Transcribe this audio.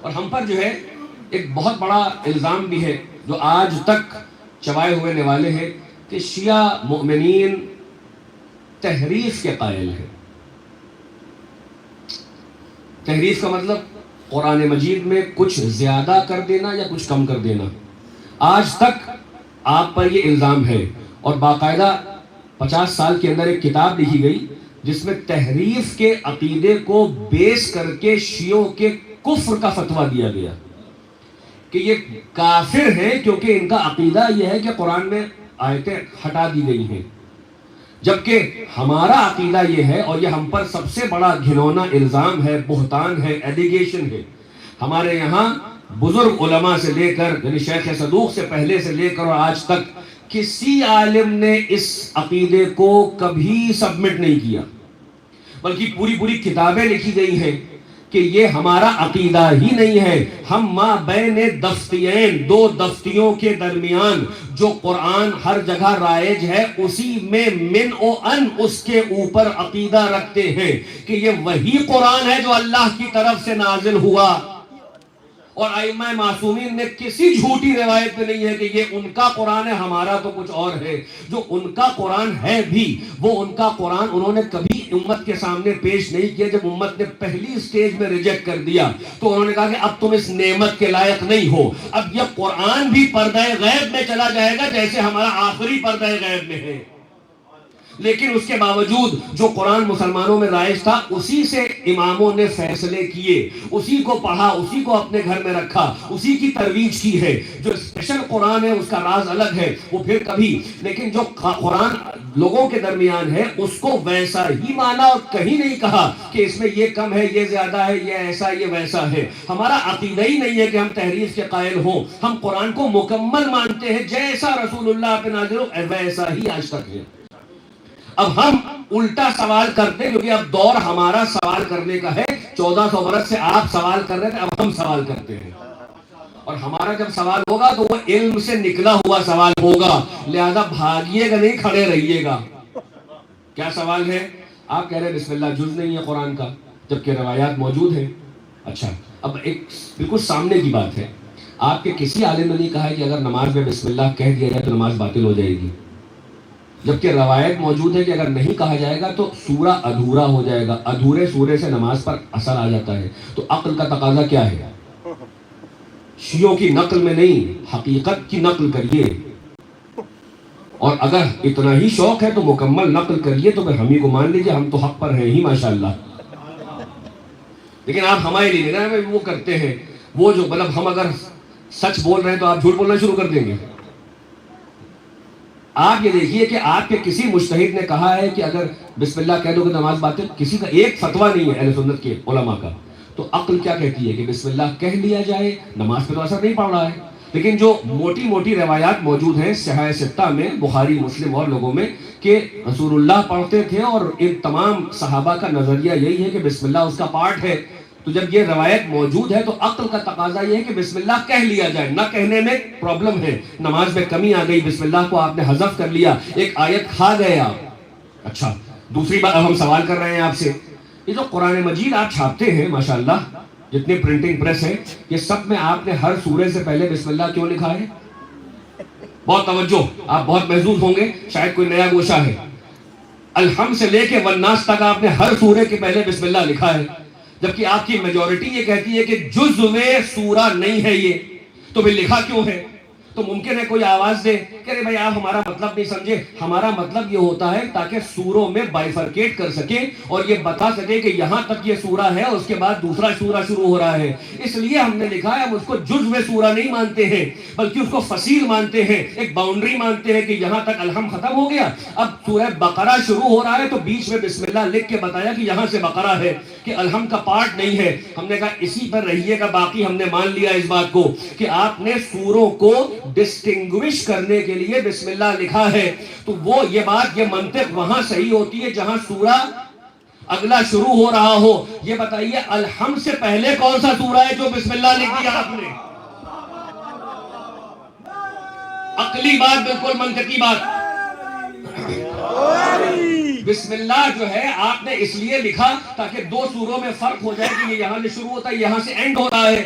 اور ہم پر جو ہے ایک بہت بڑا الزام بھی ہے جو آج تک چبائے ہوئے نوالے ہیں کہ شیعہ مؤمنین تحریف کے قائل ہیں. تحریف کا مطلب قرآن مجید میں کچھ زیادہ کر دینا یا کچھ کم کر دینا. آج تک آپ پر یہ الزام ہے اور باقاعدہ 50 سال کے اندر ایک کتاب لکھی گئی جس میں تحریف کے عقیدے کو بیس کر کے شیعوں کے کفر کا فتویٰ دیا گیا کہ یہ کافر ہیں کیونکہ ان کا عقیدہ یہ ہے کہ قرآن میں آیتیں ہٹا دی گئی ہیں. جبکہ ہمارا عقیدہ یہ ہے اور یہ ہم پر سب سے بڑا گھنونا الزام ہے، بہتان ہے، ایلیگیشن ہے. ہمارے یہاں بزرگ علماء سے لے کر یعنی شیخ صدوق سے پہلے سے لے کر اور آج تک کسی عالم نے اس عقیدے کو کبھی سبمٹ نہیں کیا، بلکہ پوری پوری کتابیں لکھی گئی ہیں کہ یہ ہمارا عقیدہ ہی نہیں ہے. ہم ما بین دفتین، دو دفتیوں کے درمیان جو قرآن ہر جگہ رائج ہے اسی میں من و ان اس کے اوپر عقیدہ رکھتے ہیں کہ یہ وہی قرآن ہے جو اللہ کی طرف سے نازل ہوا. اور ائمہ معصومین میں کسی جھوٹی روایت میں نہیں ہے کہ یہ ان کا قرآن ہے ہمارا تو کچھ اور ہے. جو ان کا قرآن ہے بھی وہ ان کا قرآن انہوں نے کبھی امت کے سامنے پیش نہیں کیا. جب امت نے پہلی سٹیج میں ریجیکٹ کر دیا تو انہوں نے کہا کہ اب تم اس نعمت کے لائق نہیں ہو. اب یہ قرآن بھی پردہ غیب میں چلا جائے گا جیسے ہمارا آخری پردہ غیب میں ہے. لیکن اس کے باوجود جو قرآن مسلمانوں میں رائج تھا اسی سے اماموں نے فیصلے کیے، اسی کو پڑھا، اسی کو اپنے گھر میں رکھا، اسی کی ترویج کی ہے. جو اسپیشل قرآن ہے اس کا راز الگ ہے وہ پھر کبھی، لیکن جو قرآن لوگوں کے درمیان ہے اس کو ویسا ہی مانا اور کہیں نہیں کہا کہ اس میں یہ کم ہے، یہ زیادہ ہے، یہ ایسا یہ ویسا ہے. ہمارا عقیدہ ہی نہیں ہے کہ ہم تحریف کے قائل ہوں. ہم قرآن کو مکمل مانتے ہیں، جیسا رسول اللہ پہ نازل ہو ویسا ہی آج تک ہے. اب ہم الٹا سوال کرتے کیونکہ اب دور ہمارا سوال کرنے کا ہے. 1400 برس سے آپ سوال کر رہے تھے، اب ہم سوال کرتے ہیں اور ہمارا جب سوال ہوگا تو وہ علم سے نکلا ہوا سوال ہوگا. لہذا بھاگیے گا نہیں، کھڑے رہیے گا. کیا سوال ہے؟ آپ کہہ رہے ہیں بسم اللہ جز نہیں ہے قرآن کا جبکہ روایات موجود ہیں. اچھا، اب ایک بالکل سامنے کی بات ہے. آپ کے کسی عالم نے نہیں کہا ہے کہ اگر نماز میں بسم اللہ کہہ دیا جائے تو نماز باطل ہو جائے گی، جبکہ روایت موجود ہے کہ اگر نہیں کہا جائے گا تو سورہ ادھورا ہو جائے گا. ادھورے سورے سے نماز پر اثر آ جاتا ہے. تو عقل کا تقاضا کیا ہے؟ شیعوں کی نقل میں نہیں، حقیقت کی نقل کریے. اور اگر اتنا ہی شوق ہے تو مکمل نقل کریے تو پھر ہم ہی کو مان لیجیے، ہم تو حق پر ہیں ہی ماشاءاللہ. لیکن آپ ہمارے لیے نہیں وہ کرتے ہیں، وہ جو مطلب ہم اگر سچ بول رہے ہیں تو آپ جھوٹ بولنا شروع کر دیں گے. آپ یہ دیکھیے کہ آپ کے کسی مجتہد نے کہا ہے کہ اگر بسم اللہ کہہ دو کہ نماز باطل، کسی کا ایک فتویٰ نہیں ہے اہل سنت کے علماء کا. تو عقل کیا کہتی ہے کہ بسم اللہ کہہ لیا جائے، نماز پہ تو اثر نہیں پڑ رہا ہے. لیکن جو موٹی موٹی روایات موجود ہیں صحیح ستہ میں، بخاری مسلم اور لوگوں میں، کہ رسول اللہ پڑھتے تھے اور ان تمام صحابہ کا نظریہ یہی ہے کہ بسم اللہ اس کا پارٹ ہے. تو جب یہ روایت موجود ہے تو عقل کا تقاضا یہ ہے کہ بسم اللہ کہہ لیا جائے. نہ کہنے میں پرابلم ہے، نماز میں کمی آ گئی، بسم اللہ کو آپ نے حذف کر لیا، ایک آیت کھا گئے آپ. اچھا، دوسری بات ہم سوال کر رہے ہیں آپ سے، یہ جو قرآن مجید آپ چھاپتے ہیں ماشاءاللہ، جتنے پرنٹنگ پریس ہیں، یہ سب میں آپ نے ہر سورے سے پہلے بسم اللہ کیوں لکھا ہے؟ بہت توجہ، آپ بہت محظوظ ہوں گے، شاید کوئی نیا گوشہ ہے. الحمد سے لے کے والناس تک آپ نے ہر سورے کے پہلے بسم اللہ لکھا ہے، جبکہ آپ کی میجورٹی یہ کہتی ہے کہ جزء میں سورہ نہیں ہے یہ، تو پھر لکھا کیوں ہے؟ تو ممکن ہے کوئی آواز دے کہ ارے بھائی آپ ہمارا مطلب نہیں سمجھے. ہمارا مطلب یہ ہوتا ہے تاکہ سوروں میں بائفرکیٹ کر سکے اور یہ بتا سکے کہ یہاں تک یہ سورہ ہے اور اس کے بعد دوسرا سورہ شروع ہو رہا ہے. اس لیے ہم نے لکھا ہے ہم اس کو جزء سورہ نہیں مانتے ہیں بلکہ اس کو فصیل مانتے ہیں، ایک باؤنڈری مانتے ہیں کہ یہاں تک الحمد ختم ہو گیا، اب سورہ بقرہ شروع ہو رہا ہے تو بیچ میں بسم اللہ لکھ کے بتایا کہ یہاں سے بقرہ ہے، کہ الحمد کا پارٹ نہیں ہے. ہم نے کہا اسی پر رہیے گا. باقی ہم نے مان لیا اس بات کو کہ آپ نے سوروں کو ڈسٹنگوش کرنے کے لیے بسم اللہ لکھا ہے. تو وہ یہ بات، یہ منطق وہاں صحیح ہوتی ہے جہاں سورہ اگلا شروع ہو رہا ہو. یہ بتائیے الحمد سے پہلے کون سا سورہ ہے جو بسم اللہ لکھ دیا آپ نے؟ عقلی بات، بالکل منطقی بات. بسم اللہ جو ہے آپ نے اس لیے لکھا تاکہ دو سوروں میں فرق ہو جائے کہ یہ یہاں سے شروع ہوتا ہے، یہاں سے اینڈ ہو رہا ہے.